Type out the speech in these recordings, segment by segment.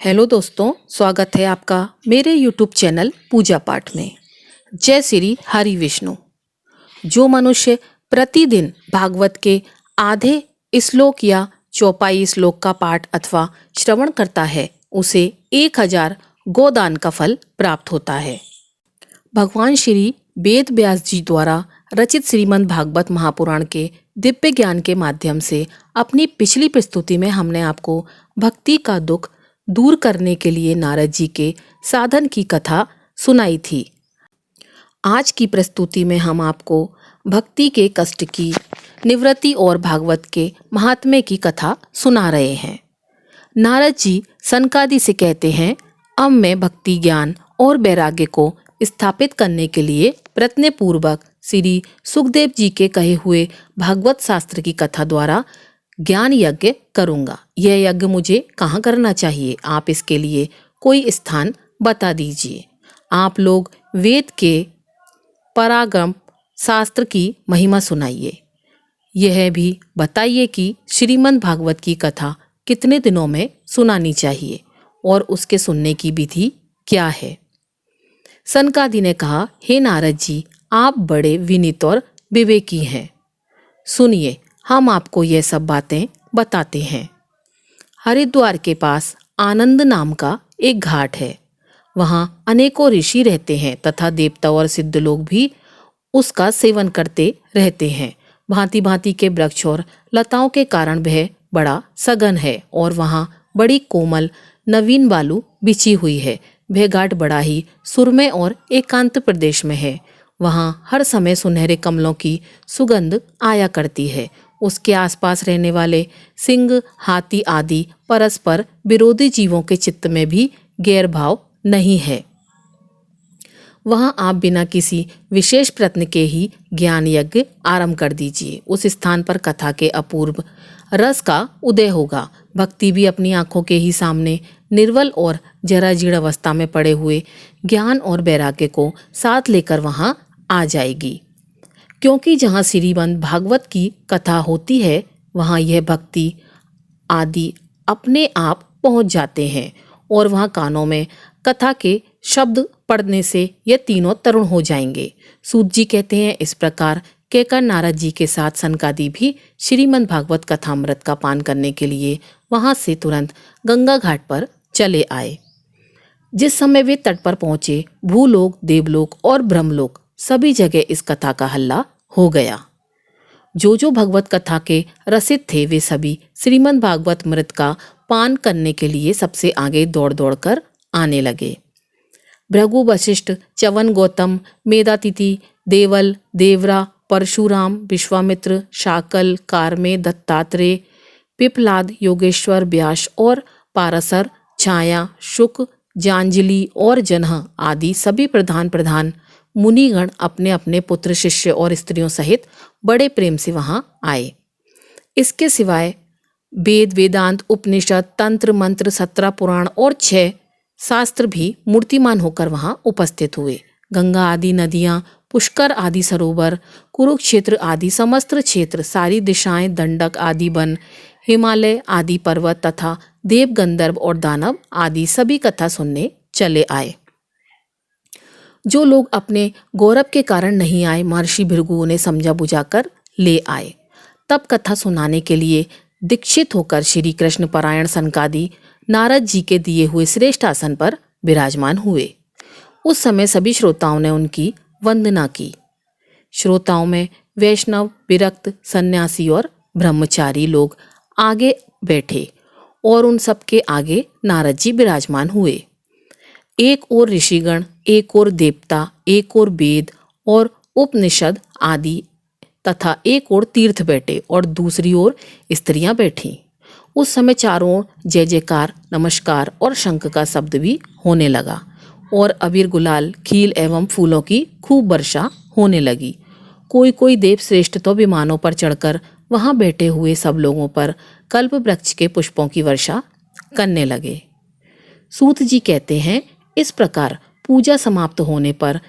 Hello दोस्तों, स्वागत है आपका मेरे यूट्यूब चैनल पूजा पाठ में। जय श्री हरि विष्णु। जो मनुष्य प्रतिदिन भागवत के आधे श्लोक या चौपाई श्लोक का पाठ अथवा श्रवण करता है उसे 1000 गोदान का फल प्राप्त होता है। भगवान श्री वेद व्यास जी द्वारा रचित श्रीमद् भागवत महापुराण के दिव्य ज्ञान के माध्यम से अपनी पिछली प्रस्तुति में हमने आपको भक्ति का दुख दूर करने के लिए नारद जी के साधन की कथा सुनाई थी। आज की प्रस्तुति में हम आपको भक्ति के कष्ट की निवृत्ति और भागवत के महात्म्य की कथा सुना रहे हैं। नारद जी सनकादि से कहते हैं, अब मैं भक्ति ज्ञान और वैराग्य को स्थापित करने के लिए प्रयत्नपूर्वक श्री सुखदेव जी के कहे हुए भागवत शास्त्र की कथा द्वारा ज्ञान यज्ञ करूंगा। यह यज्ञ मुझे कहाँ करना चाहिए? आप इसके लिए कोई स्थान बता दीजिए। आप लोग वेद के परागम शास्त्र की महिमा सुनाइए। यह भी बताइए कि श्रीमद् भागवत की कथा कितने दिनों में सुनानी चाहिए और उसके सुनने की विधि क्या है। सनकादि ने कहा, हे नारद जी, आप बड़े विनीत और विवेकी हैं। सुनिए, हम आपको ये सब बातें बताते हैं। हरिद्वार के पास आनंद नाम का एक घाट है। वहाँ अनेकों ऋषि रहते हैं तथा देवता और सिद्ध लोग भी उसका सेवन करते रहते हैं। भांति भांति के वृक्ष और लताओं के कारण वह बड़ा सघन है और वहाँ बड़ी कोमल नवीन बालू बिछी हुई है। वह घाट बड़ा ही सुरम्य और एकांत प्रदेश में है। वहाँ हर समय सुनहरे कमलों की सुगंध आया करती है। उसके आसपास रहने वाले सिंह, हाथी आदि परस्पर विरोधी जीवों के चित्त में भी गैर भाव नहीं है। वहाँ आप बिना किसी विशेष प्रयत्न के ही ज्ञान यज्ञ आरंभ कर दीजिए। उस स्थान पर कथा के अपूर्व रस का उदय होगा। भक्ति भी अपनी आंखों के ही सामने निर्बल और जराजीर्ण अवस्था में पड़े हुए ज्ञान और वैराग्य को साथ लेकर वहाँ आ जाएगी। क्योंकि जहाँ श्रीमद् भागवत की कथा होती है वहाँ यह भक्ति आदि अपने आप पहुँच जाते हैं और वहाँ कानों में कथा के शब्द पढ़ने से ये तीनों तरुण हो जाएंगे। सूत जी कहते हैं, इस प्रकार कहकर नारद जी के साथ सनकादि भी श्रीमद् भागवत कथामृत का पान करने के लिए वहाँ से तुरंत गंगा घाट पर चले आए। जिस समय वे तट पर पहुँचे, भूलोक, देवलोक और ब्रह्मलोक सभी जगह इस कथा का हल्ला हो गया। जो भगवत कथा के रसिक थे वे सभी श्रीमद् भागवत मृत का पान करने के लिए सबसे आगे दौड़ दौड़ कर आने लगे। भृगु, वशिष्ठ, च्यवन, गौतम, मेधातिथि, देवल, देवरा, परशुराम, विश्वामित्र, शाकल, कार्मे, दत्तात्रेय, पिपलाद, योगेश्वर, व्यास और पारसर, छाया, शुक, जांजलि और जनह आदि सभी प्रधान मुनिगण अपने अपने पुत्र, शिष्य और स्त्रियों सहित बड़े प्रेम से वहाँ आए। इसके सिवाय वेद, वेदांत, उपनिषद, तंत्र, मंत्र, 17 पुराण और 6 शास्त्र भी मूर्तिमान होकर वहाँ उपस्थित हुए। गंगा आदि नदियाँ, पुष्कर आदि सरोवर, कुरुक्षेत्र आदि समस्त क्षेत्र, सारी दिशाएं, दंडक आदि वन, हिमालय आदि पर्वत तथा देव, गंधर्व और दानव आदि सभी कथा सुनने चले आए। जो लोग अपने गौरव के कारण नहीं आए, महर्षि भृगु उन्हें समझा बुझाकर ले आए। तब कथा सुनाने के लिए दीक्षित होकर श्री कृष्ण परायण सनकादि नारद जी के दिए हुए श्रेष्ठ आसन पर विराजमान हुए। उस समय सभी श्रोताओं ने उनकी वंदना की। श्रोताओं में वैष्णव, विरक्त, सन्यासी और ब्रह्मचारी लोग आगे बैठे और उन सबके आगे नारद जी विराजमान हुए। एक ओर ऋषिगण, एक ओर देवता, एक ओर वेद और उपनिषद आदि तथा एक ओर तीर्थ बैठे और दूसरी ओर स्त्रियां बैठीं। उस समय चारों ओर जय जयकार, नमस्कार और शंख का शब्द भी होने लगा और अबीर, गुलाल, खील एवं फूलों की खूब वर्षा होने लगी। कोई देव श्रेष्ठ तो विमानों पर चढ़कर वहां बैठे हुए सब लोगों पर कल्प वृक्ष के पुष्पों की वर्षा करने लगे। सूत जी कहते हैं, इस प्रकार पूजा समाप्त होने पर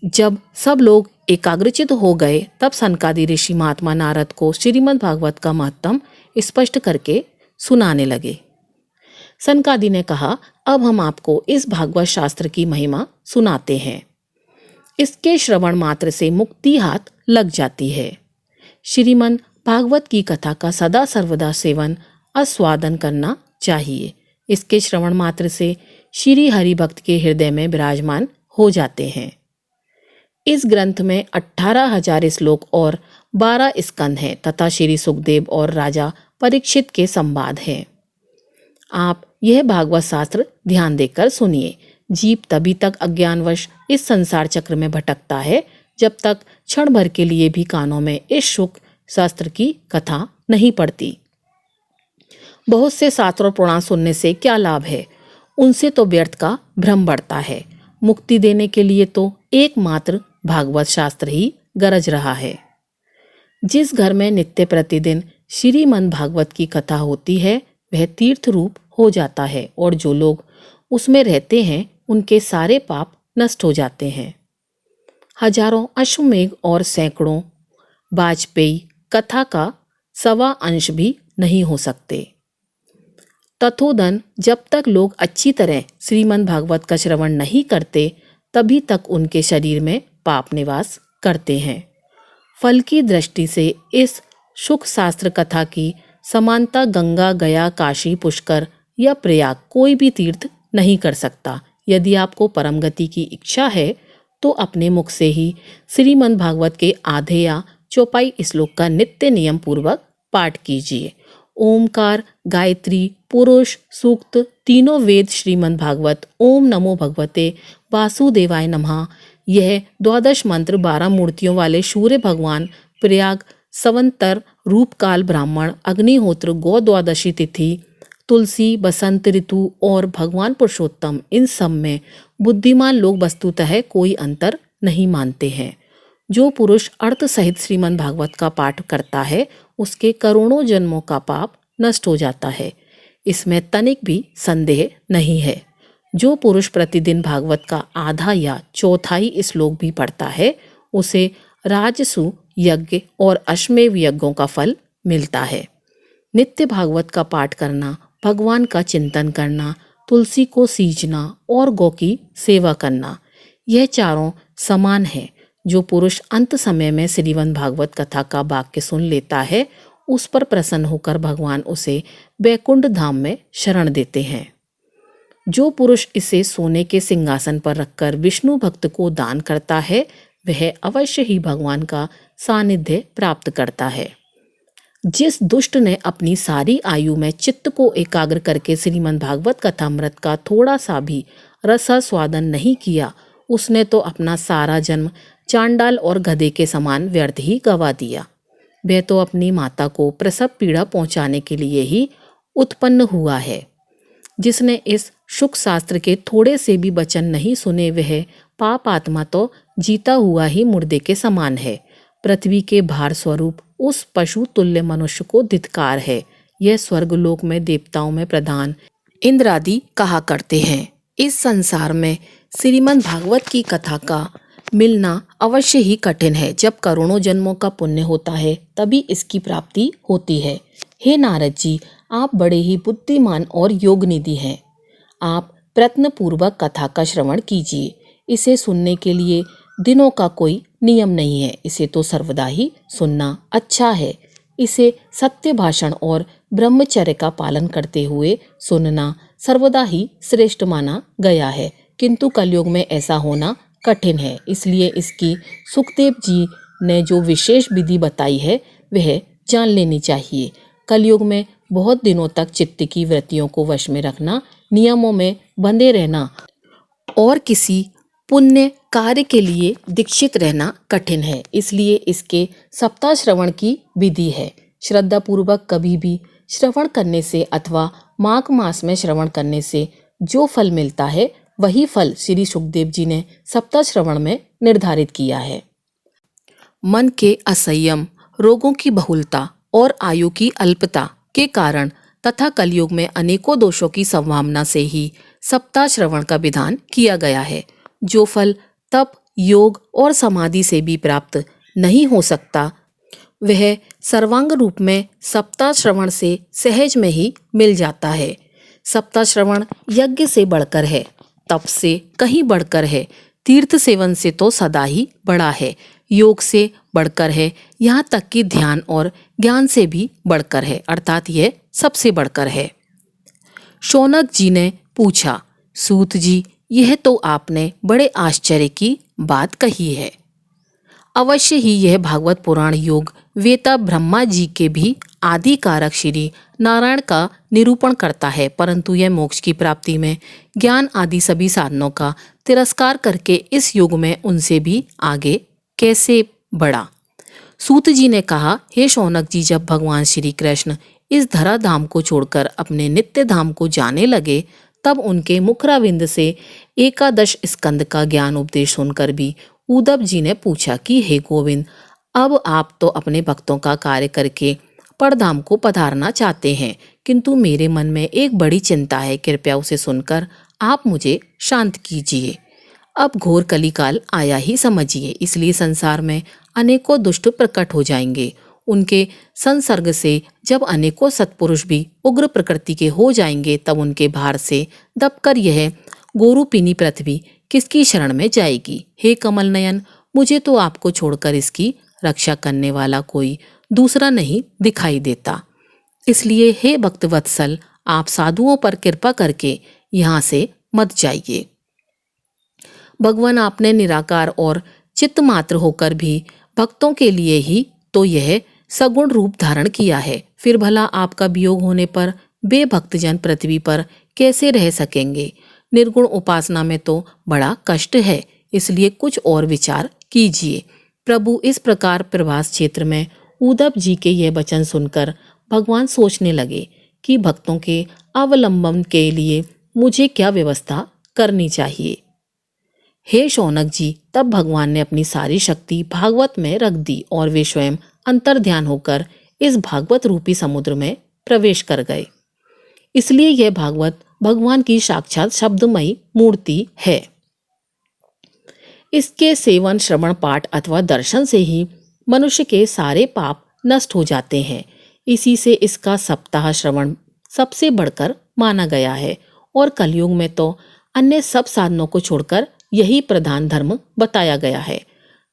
जब सब लोग एकाग्रचित हो गए तब सनकादि ऋषि महात्मा नारद को श्रीमद् भागवत का महत्म स्पष्ट करके सुनाने लगे। सनकादि ने कहा, अब हम आपको इस भागवत शास्त्र की महिमा सुनाते हैं। इसके श्रवण मात्र से मुक्ति हाथ लग जाती है। श्रीमद् भागवत की कथा का सदा सर्वदा सेवन आस्वादन करना चाहिए। इसके श्रवण मात्र से श्री हरि भक्त के हृदय में विराजमान हो जाते हैं। इस ग्रंथ में 18,000 श्लोक और 12 स्कंध हैं तथा श्री सुखदेव और राजा परीक्षित के संवाद हैं। आप यह भागवत शास्त्र ध्यान देकर सुनिए। जीव तभी तक अज्ञानवश इस संसार चक्र में भटकता है जब तक क्षण भर के लिए भी कानों में इस सुख शास्त्र की कथा नहीं पड़ती। बहुत से शास्त्र और पुराण सुनने से क्या लाभ है? उनसे तो व्यर्थ का भ्रम बढ़ता है। मुक्ति देने के लिए तो एकमात्र भागवत शास्त्र ही गरज रहा है। जिस घर में नित्य प्रतिदिन श्रीमद् भागवत की कथा होती है वह तीर्थ रूप हो जाता है और जो लोग उसमें रहते हैं उनके सारे पाप नष्ट हो जाते हैं। हजारों अश्वमेघ और सैकड़ों वाजपेयी कथा का 1.25 अंश भी नहीं हो सकते। तथोदन जब तक लोग अच्छी तरह श्रीमद् भागवत का श्रवण नहीं करते तभी तक उनके शरीर में पाप निवास करते हैं। फल की दृष्टि से इस सुख शास्त्र कथा की समानता गंगा, गया, काशी, पुष्कर या प्रयाग कोई भी तीर्थ नहीं कर सकता। यदि आपको परम गति की इच्छा है तो अपने मुख से ही श्रीमद् भागवत के आधे या चौपाई श्लोक का नित्य नियम पूर्वक पाठ कीजिए। ओमकार, गायत्री, पुरुष सूक्त, तीनों वेद, श्रीमद् भागवत, ओम नमो भगवते वासुदेवाय नमः, यह 12 मंत्र 12 मूर्तियों वाले सूर्य भगवान, प्रयाग, संवत्सर, रूपकाल, ब्राह्मण, अग्निहोत्र, गौ द्वादशी तिथि, तुलसी, बसंत ऋतु और भगवान पुरुषोत्तम, इन सब में बुद्धिमान लोग वस्तुतः कोई अंतर नहीं मानते हैं। जो पुरुष अर्थ सहित श्रीमद् भागवत का पाठ करता है उसके करोड़ों जन्मों का पाप नष्ट हो जाता है, इसमें तनिक भी संदेह नहीं है। जो पुरुष प्रतिदिन भागवत का आधा या चौथाई श्लोक भी पढ़ता है उसे राजसु यज्ञ और अश्वमेध यज्ञों का फल मिलता है। नित्य भागवत का पाठ करना, भगवान का चिंतन करना, तुलसी को सींचना और गौ की सेवा करना, यह चारों समान है। जो पुरुष अंत समय में श्रीमद् भागवत कथा का वाक्य सुन लेता है उस पर प्रसन्न होकर भगवान उसे वैकुंठ धाम में शरण देते हैं। जो पुरुष इसे सोने के सिंहासन पर रखकर विष्णु भक्त को दान करता है वह अवश्य ही भगवान का सानिध्य प्राप्त करता है। जिस दुष्ट ने अपनी सारी आयु में चित्त को एकाग्र करके श्रीमद् भागवत कथामृत का थोड़ा सा भी रसास्वादन नहीं किया उसने तो अपना सारा जन्म चांडाल और गधे के समान व्यर्थ ही गवा दिया। वह तो अपनी माता को प्रसव पीड़ा पहुंचाने के लिए ही उत्पन्न हुआ है। जिसने इस सुख शास्त्र के थोड़े से भी वचन नहीं सुने वह पाप आत्मा तो जीता हुआ ही मुर्दे के समान है। पृथ्वी के भार स्वरूप उस पशु तुल्य मनुष्य को धिक्कार है। यह स्वर्गलोक में देवताओं में प्रधान इंद्र आदि कहा करते हैं। इस संसार में श्रीमद् भागवत की कथा का मिलना अवश्य ही कठिन है। जब करोड़ों जन्मों का पुण्य होता है तभी इसकी प्राप्ति होती है। हे नारद जी, आप बड़े ही बुद्धिमान और योगनिधि हैं। आप प्रयत्न पूर्वक कथा का श्रवण कीजिए। इसे सुनने के लिए दिनों का कोई नियम नहीं है, इसे तो सर्वदा ही सुनना अच्छा है। इसे सत्य भाषण और ब्रह्मचर्य का पालन करते हुए सुनना सर्वदा ही श्रेष्ठ माना गया है, किंतु कलयुग में ऐसा होना कठिन है। इसलिए इसकी सुखदेव जी ने जो विशेष विधि बताई है वह जान लेनी चाहिए। कलयुग में बहुत दिनों तक चित्त की वृत्तियों को वश में रखना, नियमों में बंधे रहना और किसी पुण्य कार्य के लिए दीक्षित रहना कठिन है। इसलिए इसके सप्ताह श्रवण की विधि है। श्रद्धा पूर्वक कभी भी श्रवण करने से अथवा माघ मास में श्रवण करने से जो फल मिलता है वही फल श्री सुखदेव जी ने सप्ताह श्रवण में निर्धारित किया है। मन के असंयम, रोगों की बहुलता और आयु की अल्पता के कारण तथा कलयुग में अनेकों दोषों की संभावना से ही सप्ताह श्रवण का विधान किया गया है। जो फल तप, योग और समाधि से भी प्राप्त नहीं हो सकता वह सर्वांग रूप में सप्ताह श्रवण से सहज में ही मिल जाता है। सप्ताह श्रवण यज्ञ से बढ़कर है, तप से कहीं बढ़कर है, तीर्थ सेवन से तो सदा ही बड़ा है, योग से बढ़कर है, यहाँ तक कि ध्यान और ज्ञान से भी बढ़कर है, अर्थात यह सबसे बढ़कर है। शौनक जी ने पूछा, सूत जी, यह तो आपने बड़े आश्चर्य की बात कही है। अवश्य ही यह भागवत पुराण योग वेता ब्रह्मा जी के भी आदि कारक श्री नारायण का निरूपण करता है, परंतु यह मोक्ष की प्राप्ति में ज्ञान आदि सभी साधनों का तिरस्कार करके इस युग में उनसे भी आगे कैसे बढ़ा। सूत जी ने कहा, हे शौनक जी, जब भगवान श्री कृष्ण इस धरा धाम को छोड़कर अपने नित्य धाम को जाने लगे, तब उनके मुखराविंद से एकादश स्कंद का ज्ञान उपदेश सुनकर भी उद्धव जी ने पूछा कि हे गोविंद, अब आप तो अपने भक्तों का कार्य करके परधाम को पधारना चाहते हैं, किंतु मेरे मन में एक बड़ी चिंता है, कृपया उसे सुनकर आप मुझे शांत कीजिए। अब घोर कलिकाल आया ही समझिए, इसलिए संसार में अनेकों दुष्ट प्रकट हो जाएंगे। उनके संसर्ग से जब अनेकों सत्पुरुष भी उग्र प्रकृति के हो जाएंगे, तब उनके भार से दबकर यह गोरूपिनी पृथ्वी किसकी शरण में जाएगी। हे कमल नयन, मुझे तो आपको छोड़कर इसकी रक्षा करने वाला कोई दूसरा नहीं दिखाई देता, इसलिए हे भक्त वत्सल, आप साधुओं पर कृपा करके यहाँ से मत जाइए। भगवान आपने निराकार और चित्त मात्र होकर भी भक्तों के लिए ही तो यह सगुण रूप धारण किया है, फिर भला आपका वियोग होने पर बेभक्तजन पृथ्वी पर कैसे रह सकेंगे। निर्गुण उपासना में तो बड़ा कष्ट है, इसलिए कुछ और विचार कीजिए। प्रभु इस प्रकार प्रभास क्षेत्र में उद्धव जी के यह वचन सुनकर भगवान सोचने लगे कि भक्तों के अवलंबन के लिए मुझे क्या व्यवस्था करनी चाहिए। हे शौनक जी, तब भगवान ने अपनी सारी शक्ति भागवत में रख दी और वे स्वयं अंतर्ध्यान होकर इस भागवत रूपी समुद्र में प्रवेश कर गए। इसलिए यह भागवत भगवान की साक्षात शब्दमयी मूर्ति है। इसके सेवन, श्रवण, पाठ अथवा दर्शन से ही मनुष्य के सारे पाप नष्ट हो जाते हैं। इसी से इसका सप्ताह श्रवण सबसे बढ़कर माना गया है और कलयुग में तो अन्य सब साधनों को छोड़कर यही प्रधान धर्म बताया गया है।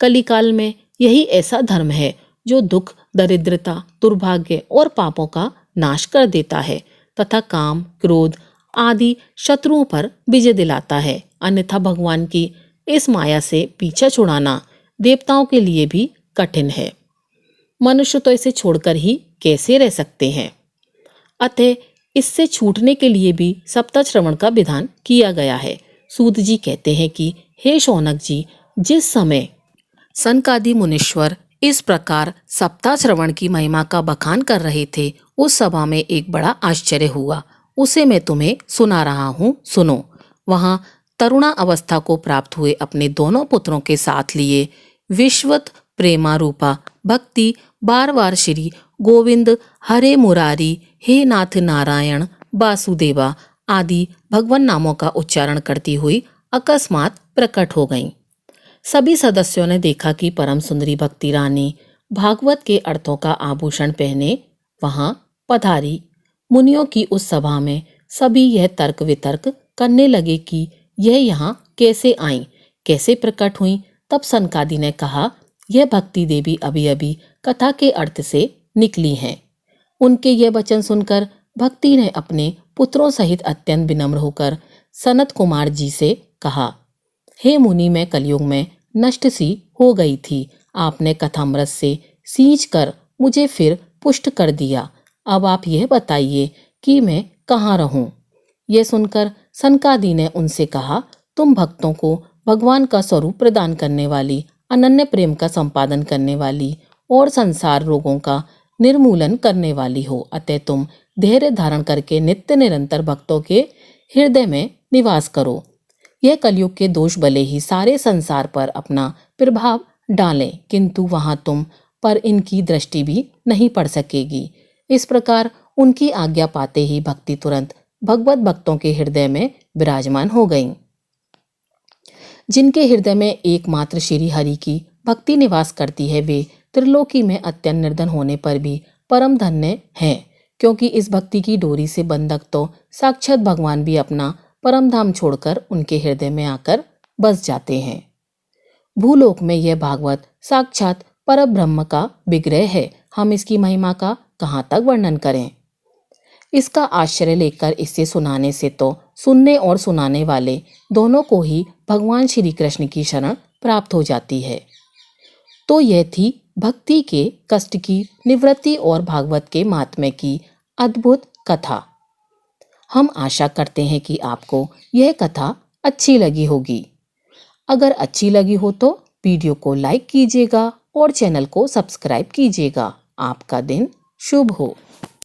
कलिकाल में यही ऐसा धर्म है जो दुख, दरिद्रता, दुर्भाग्य और पापों का नाश कर देता है तथा काम, क्रोध आदि शत्रुओं पर विजय दिलाता है। अन्यथा भगवान की इस माया से पीछा छुड़ाना देवताओं के लिए भी कठिन है। मनुष्य तो इसे छोड़कर ही कैसे रह सकते हैं। अतः इससे छूटने के लिए भी सप्ताह श्रवण का विधान किया गया है। सूत जी कहते हैं कि हे शौनक जी, जिस समय सनकादि मुनीश्वर इस प्रकार सप्ताह श्रवण की महिमा का बखान कर रहे थे, उस सभा में एक बड़ा आश्चर्य हुआ। उसे मैं तुम्हें सुना रहा हूँ, सुनो। वहाँ तरुणा अवस्था को प्राप्त हुए अपने दोनों पुत्रों के साथ लिए विश्वत प्रेमा रूपा भक्ति बार बार श्री गोविंद हरे मुरारी हे नाथ नारायण वासुदेवा आदि भगवान नामों का उच्चारण करती हुई अकस्मात प्रकट हो गईं। सभी सदस्यों ने देखा कि परम सुंदरी भक्ति रानी भागवत के अर्थों का आभूषण पहने वहां पधारी। मुनियों की उस सभा में सभी यह तर्क वितर्क करने लगे कि यह यहाँ कैसे आईं, कैसे प्रकट हुई। तब सनकादि ने कहा, यह भक्ति देवी अभी अभी कथा के अर्थ से निकली हैं। उनके यह वचन सुनकर भक्ति ने अपने पुत्रों सहित अत्यंत विनम्र होकर सनत कुमार जी से कहा, हे मुनि, मैं कलयुग में नष्ट सी हो गई थी। आपने कथामृत से सींच कर मुझे फिर पुष्ट कर दिया। अब आप यह बताइए कि मैं कहाँ रहूं। यह सुनकर सनकादि ने उनसे कहा, तुम भक्तों को भगवान का स्वरूप प्रदान करने वाली, अनन्य प्रेम का संपादन करने वाली और संसार रोगों का निर्मूलन करने वाली हो। अतः तुम धैर्य धारण करके नित्य निरंतर भक्तों के हृदय में निवास करो। यह कलयुग के दोष भले ही सारे संसार पर अपना प्रभाव डालें, किंतु वहां तुम पर इनकी दृष्टि भी नहीं पड़ सकेगी। इस प्रकार उनकी आज्ञा पाते ही भक्ति तुरंत भगवत भक्तों के हृदय में विराजमान हो गई। जिनके हृदय में एकमात्र श्री हरि की भक्ति निवास करती है, वे त्रिलोकी में अत्यंत निर्धन होने पर भी परम धन्य हैं, क्योंकि इस भक्ति की डोरी से बंधक तो साक्षात भगवान भी अपना परम धाम छोड़कर उनके हृदय में आकर बस जाते हैं। भूलोक में यह भागवत साक्षात परब्रह्म का विग्रह है। हम इसकी महिमा का कहाँ तक वर्णन करें। इसका आश्रय लेकर इसे सुनाने से तो सुनने और सुनाने वाले दोनों को ही भगवान श्री कृष्ण की शरण प्राप्त हो जाती है। तो यह थी भक्ति के कष्ट की निवृत्ति और भागवत के महात्म्य की अद्भुत कथा। हम आशा करते हैं कि आपको यह कथा अच्छी लगी होगी। अगर अच्छी लगी हो तो वीडियो को लाइक कीजिएगा और चैनल को सब्सक्राइब कीजिएगा। आपका दिन शुभ हो।